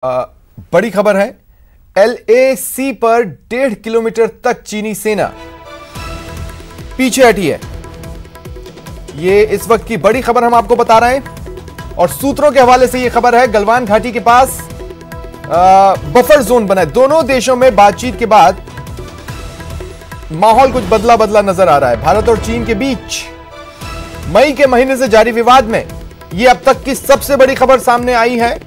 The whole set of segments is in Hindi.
बड़ी खबर है। LAC पर 1.5 किलोमीटर तक चीनी सेना पीछे हटी है। ये इस वक्त की बड़ी खबर हम आपको बता रहे हैं और सूत्रों के हवाले से यह खबर है। गलवान घाटी के पास बफर जोन बना है। दोनों देशों में बातचीत के बाद माहौल कुछ बदला बदला नजर आ रहा है। भारत और चीन के बीच मई के महीने से जारी विवाद में यह अब तक की सबसे बड़ी खबर सामने आई है।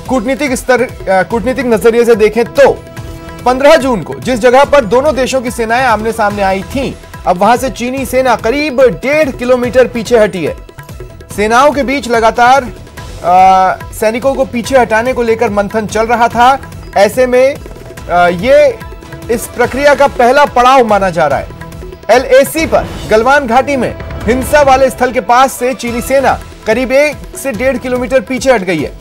कूटनीतिक नजरिए से देखें तो 15 जून को जिस जगह पर दोनों देशों की सेनाएं आमने सामने आई थीं, अब वहां से चीनी सेना करीब 1.5 किलोमीटर पीछे हटी है। सेनाओं के बीच लगातार सैनिकों को पीछे हटाने को लेकर मंथन चल रहा था। ऐसे में ये इस प्रक्रिया का पहला पड़ाव माना जा रहा है। LAC पर गलवान घाटी में हिंसा वाले स्थल के पास से चीनी सेना करीब 1 से 1.5 किलोमीटर पीछे हट गई है।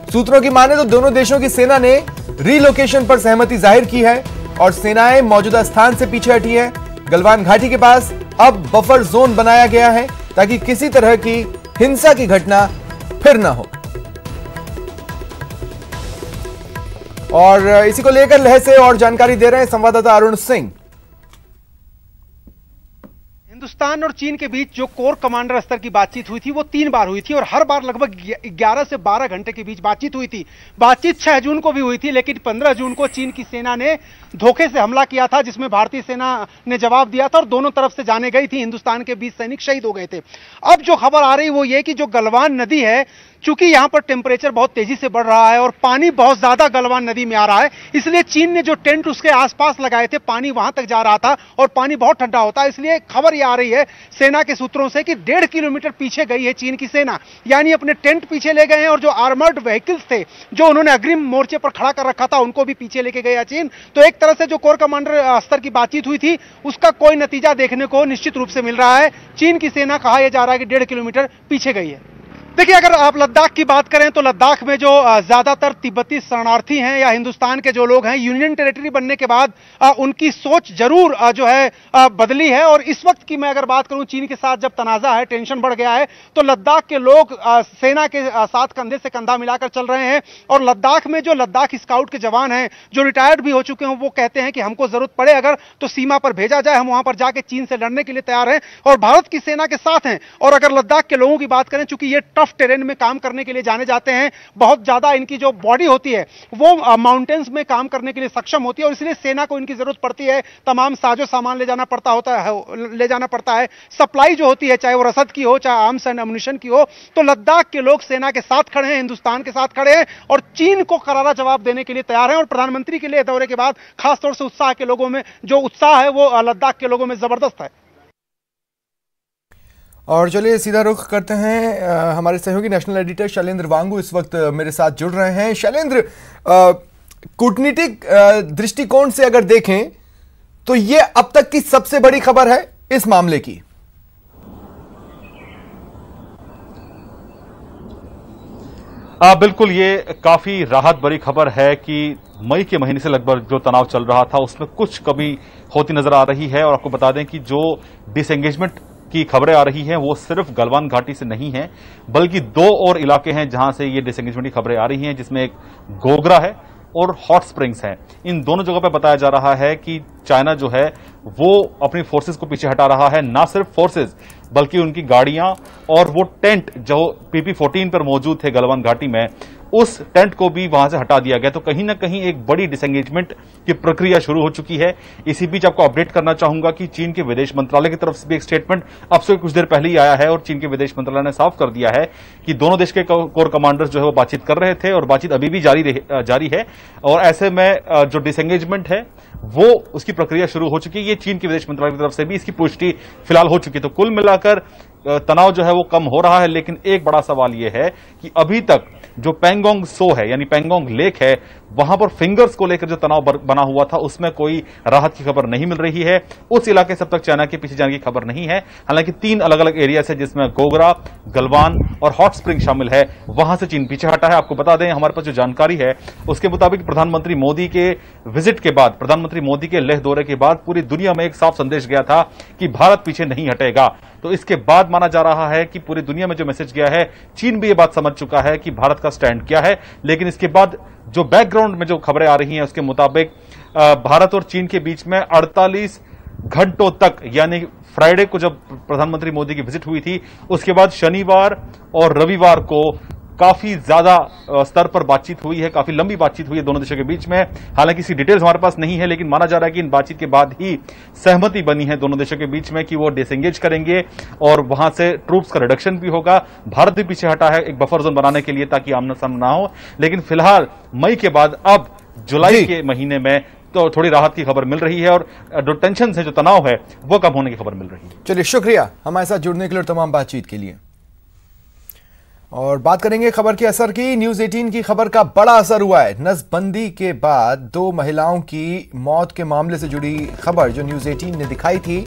सूत्रों की माने तो दोनों देशों की सेना ने रीलोकेशन पर सहमति जाहिर की है और सेनाएं मौजूदा स्थान से पीछे हटी है। गलवान घाटी के पास अब बफर जोन बनाया गया है ताकि किसी तरह की हिंसा की घटना फिर ना हो। और इसी को लेकर लहर से और जानकारी दे रहे हैं संवाददाता अरुण सिंह। हिंदुस्तान और चीन के बीच जो कोर कमांडर स्तर की बातचीत हुई थी वो 3 बार हुई थी और हर बार लगभग 11 से 12 घंटे के बीच बातचीत हुई थी। बातचीत 6 जून को भी हुई थी, लेकिन 15 जून को चीन की सेना ने धोखे से हमला किया था, जिसमें भारतीय सेना ने जवाब दिया था और दोनों तरफ से जाने गई थी। हिंदुस्तान के 20 सैनिक शहीद हो गए थे। अब जो खबर आ रही वो ये कि जो गलवान नदी है, चूंकि यहां पर टेम्परेचर बहुत तेजी से बढ़ रहा है और पानी बहुत ज्यादा गलवान नदी में आ रहा है, इसलिए चीन ने जो टेंट उसके आसपास लगाए थे, पानी वहां तक जा रहा था और पानी बहुत ठंडा होता है। इसलिए खबर यह आ रही है सेना के सूत्रों से कि 1.5 किलोमीटर पीछे गई है चीन की सेना, यानी अपने टेंट पीछे ले गए हैं और जो आर्मर्ड व्हीकल्स थे जो उन्होंने अग्रिम मोर्चे पर खड़ा कर रखा था उनको भी पीछे लेके गया चीन। तो एक तरह से जो कोर कमांडर स्तर की बातचीत हुई थी उसका कोई नतीजा देखने को निश्चित रूप से मिल रहा है। चीन की सेना कहा यह जा रहा है कि 1.5 किलोमीटर पीछे गई है। देखिए, अगर आप लद्दाख की बात करें तो लद्दाख में जो ज्यादातर तिब्बती शरणार्थी हैं या हिंदुस्तान के जो लोग हैं, यूनियन टेरिटरी बनने के बाद उनकी सोच जरूर जो है बदली है। और इस वक्त की मैं अगर बात करूं, चीन के साथ जब तनाजा है, टेंशन बढ़ गया है, तो लद्दाख के लोग सेना के साथ कंधे से कंधा मिलाकर चल रहे हैं। और लद्दाख में जो लद्दाख स्काउट के जवान हैं जो रिटायर्ड भी हो चुके हैं, वो कहते हैं कि हमको जरूरत पड़े अगर तो सीमा पर भेजा जाए, हम वहां पर जाके चीन से लड़ने के लिए तैयार हैं और भारत की सेना के साथ हैं। और अगर लद्दाख के लोगों की बात करें, चूंकि ये टफ टेरेन में काम करने के लिए जाने जाते हैं, बहुत ज्यादा इनकी जो बॉडी होती है वो माउंटेन्स में काम करने के लिए सक्षम होती है और इसलिए सेना को इनकी जरूरत पड़ती है। तमाम साजो सामान ले जाना पड़ता है। सप्लाई जो होती है, चाहे वो रसद की हो, चाहे आर्म्स एंड एम्युनिशन की हो, तो लद्दाख के लोग सेना के साथ खड़े हैं, हिंदुस्तान के साथ खड़े हैं और चीन को करारा जवाब देने के लिए तैयार हैं। और प्रधानमंत्री के लिए दौरे के बाद खासतौर से उत्साह के लोगों में जो उत्साह है वो लद्दाख के लोगों में जबरदस्त है। और चलिए सीधा रुख करते हैं, हमारे सहयोगी नेशनल एडिटर शैलेंद्र वांगू इस वक्त मेरे साथ जुड़ रहे हैं। शैलेंद्र, कूटनीतिक दृष्टिकोण से अगर देखें तो ये अब तक की सबसे बड़ी खबर है इस मामले की। बिल्कुल, ये काफी राहत भरी खबर है कि मई के महीने से लगभग जो तनाव चल रहा था उसमें कुछ कमी होती नजर आ रही है। और आपको बता दें कि जो डिसएंगेजमेंट की खबरें आ रही हैं वो सिर्फ गलवान घाटी से नहीं है, बल्कि 2 और इलाके हैं जहां से ये डिसएंगेजमेंट की खबरें आ रही हैं, जिसमें एक गोगरा है और हॉट स्प्रिंग्स है। इन दोनों जगहों पर बताया जा रहा है कि चाइना जो है वो अपनी फोर्सेस को पीछे हटा रहा है। ना सिर्फ फोर्सेस बल्कि उनकी गाड़ियां और वो टेंट जो PP-14 पर मौजूद थे गलवान घाटी में, उस टेंट को भी वहां से हटा दिया गया। तो कहीं ना कहीं एक बड़ी डिसएंगेजमेंट की प्रक्रिया शुरू हो चुकी है। इसी बीच आपको अपडेट करना चाहूंगा कि चीन के विदेश मंत्रालय की तरफ से भी एक स्टेटमेंट अब से कुछ देर पहले ही आया है और चीन के विदेश मंत्रालय ने साफ कर दिया है कि दोनों देश के कोर कमांडर्स जो है वो बातचीत कर रहे थे और बातचीत अभी भी जारी है। और ऐसे में जो डिसएंगेजमेंट है वो उसकी प्रक्रिया शुरू हो चुकी है। ये चीन के विदेश मंत्रालय की तरफ से भी इसकी पुष्टि फिलहाल हो चुकी है। तो कुल मिलाकर तनाव जो है वो कम हो रहा है, लेकिन एक बड़ा सवाल यह है कि अभी तक जो पेंगोंग सो है यानी पेंगोंग लेक है, वहां पर फिंगर्स को लेकर जो तनाव बना हुआ था उसमें कोई राहत की खबर नहीं मिल रही है। उस इलाके से अब तक चाइना के पीछे जाने की खबर नहीं है। हालांकि 3 अलग अलग एरिया से, जिसमें गोगरा, गलवान और हॉट स्प्रिंग शामिल है, वहां से चीन पीछे हटा है। आपको बता दें, हमारे पास जो जानकारी है उसके मुताबिक प्रधानमंत्री मोदी के विजिट के बाद, प्रधानमंत्री मोदी के लेह दौरे के बाद पूरी दुनिया में एक साफ संदेश गया था कि भारत पीछे नहीं हटेगा। तो इसके बाद माना जा रहा है कि पूरी दुनिया में जो मैसेज गया है, चीन भी ये बात समझ चुका है कि भारत का स्टैंड क्या है। लेकिन इसके बाद जो बैकग्राउंड में जो खबरें आ रही हैं उसके मुताबिक भारत और चीन के बीच में 48 घंटों तक, यानी फ्राइडे को जब प्रधानमंत्री मोदी की विजिट हुई थी, उसके बाद शनिवार और रविवार को काफी ज्यादा स्तर पर बातचीत हुई है, काफी लंबी बातचीत हुई है दोनों देशों के बीच में। हालांकि इसकी डिटेल्स हमारे पास नहीं है, लेकिन माना जा रहा है कि इन बातचीत के बाद ही सहमति बनी है दोनों देशों के बीच में कि वो डिसएंगेज करेंगे और वहां से ट्रूप्स का रिडक्शन भी होगा। भारत भी पीछे हटा है एक बफर जोन बनाने के लिए ताकि आमना सामना ना हो। लेकिन फिलहाल मई के बाद अब जुलाई के महीने में तो थोड़ी राहत की खबर मिल रही है और जो टेंशन है, जो तनाव है, वो कम होने की खबर मिल रही है। चलिए, शुक्रिया हमारे साथ जुड़ने के लिए और तमाम बातचीत के लिए। और बात करेंगे खबर के असर की। न्यूज 18 की खबर का बड़ा असर हुआ है। नसबंदी के बाद 2 महिलाओं की मौत के मामले से जुड़ी खबर जो न्यूज 18 ने दिखाई थी,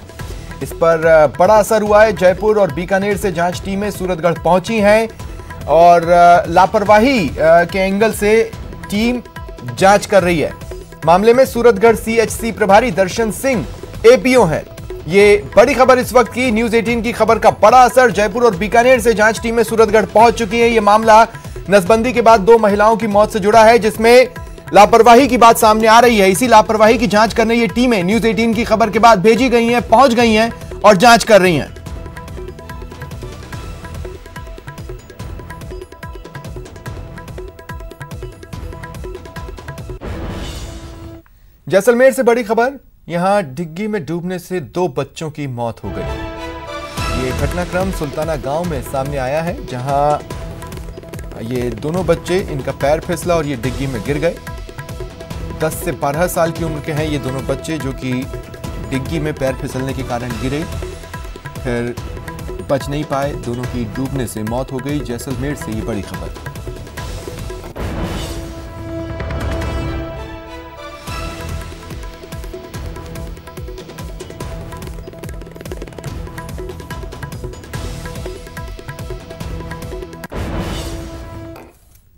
इस पर बड़ा असर हुआ है। जयपुर और बीकानेर से जांच टीमें सूरतगढ़ पहुंची हैं और लापरवाही के एंगल से टीम जांच कर रही है। मामले में सूरतगढ़ सीएचसी प्रभारी दर्शन सिंह एपीओ हैं। ये बड़ी खबर इस वक्त की। न्यूज 18 की खबर का बड़ा असर। जयपुर और बीकानेर से जांच टीमें सूरतगढ़ पहुंच चुकी हैं। ये मामला नसबंदी के बाद 2 महिलाओं की मौत से जुड़ा है, जिसमें लापरवाही की बात सामने आ रही है। इसी लापरवाही की जांच करने ये टीमें न्यूज 18 की खबर के बाद भेजी गई हैं, पहुंच गई हैं और जांच कर रही हैं। जैसलमेर से बड़ी खबर। यहां डिग्गी में डूबने से 2 बच्चों की मौत हो गई। ये घटनाक्रम सुल्ताना गांव में सामने आया है, जहां ये दोनों बच्चे, इनका पैर फिसला और ये डिग्गी में गिर गए। 10 से 12 साल की उम्र के हैं ये दोनों बच्चे, जो कि डिग्गी में पैर फिसलने के कारण गिरे, फिर बच नहीं पाए। दोनों की डूबने से मौत हो गई। जैसलमेर से ये बड़ी खबर।